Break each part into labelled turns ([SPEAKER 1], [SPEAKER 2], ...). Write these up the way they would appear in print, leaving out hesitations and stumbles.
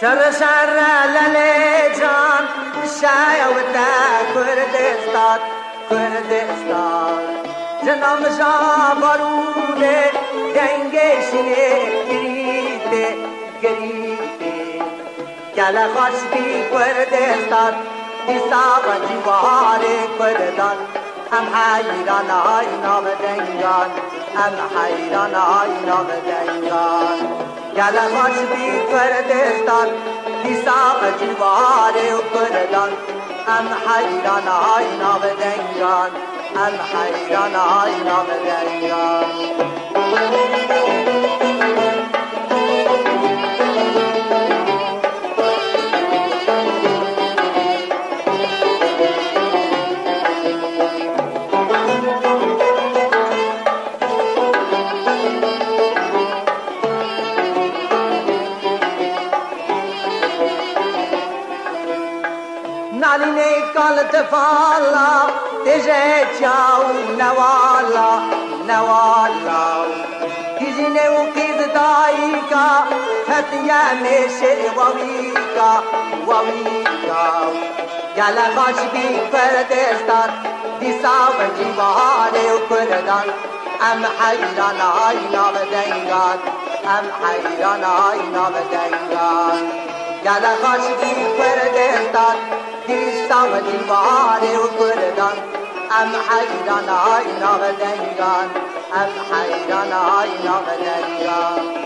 [SPEAKER 1] شر شر للجان الشاي وتا كردستان كردستان جنام جابرونه دنگشنه گریته گریته کلا خوش بی کردستان حساب جوار کردان ام حیران آینا بدنگان ام حیران آینا بدنگان کلا خوش بی کردستان حساب جوار کردان ام حیران آینا بدنگان ام حیران آینا بدنگان نالینه کالت فالا تجه چاو نوالا نوالا کیجینه و کیز دایکا فتیا میشه وویکا وویکا گلا خوش بی کردستان دیسا و جیواره و کردان ام حیران آینا بدنگان ام حیران آینا بدنگان گلا خوش بی کردستان دیسا و جیواره و کردان ام حیران آینا بدنگان ام حیران آینا بدنگان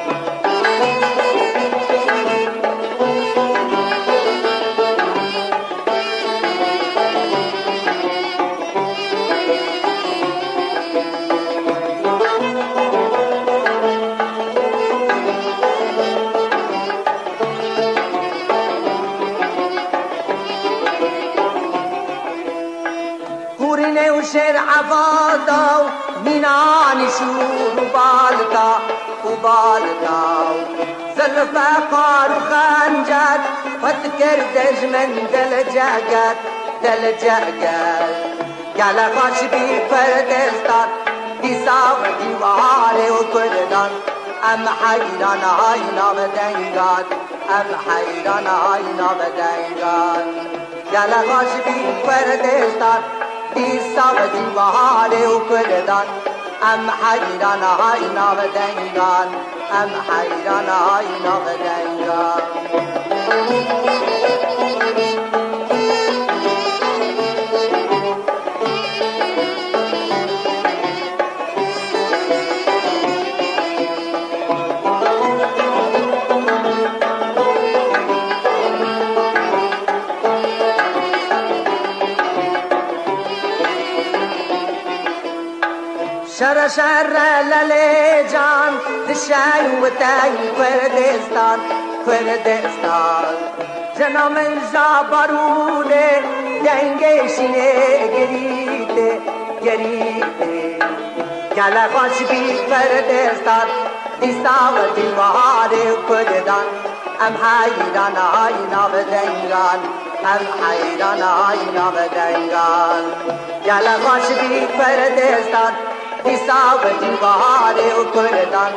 [SPEAKER 1] کورینه و شیر عفادا مینانی شور و بالتا و بالتا زلفه قار و خنجر فت کردش من دل جگت دل جگت گله خوش بی کردستان دیسا و دیواره و کردان ام حیران آینا بدنگان ام حیران آینا بدنگان گله خوش بی کردستان دیسا و دیواره و کردان ام حیران آینا بدنگان ام حیران آینا بدنگان شر شر للجان دشای و تای کردستان کردستان جنام جابرونه دنگشینه گریته گریته گلا خوش بی کردستان دیسا و دیواره کردان ام حیران آینا بدنگان ام حیران آینا بدنگان گلا خوش بی کردستان دیسا و دیواره و کردان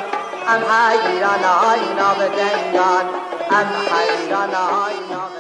[SPEAKER 1] ام حیران آینا بدنگان ام حیران آینا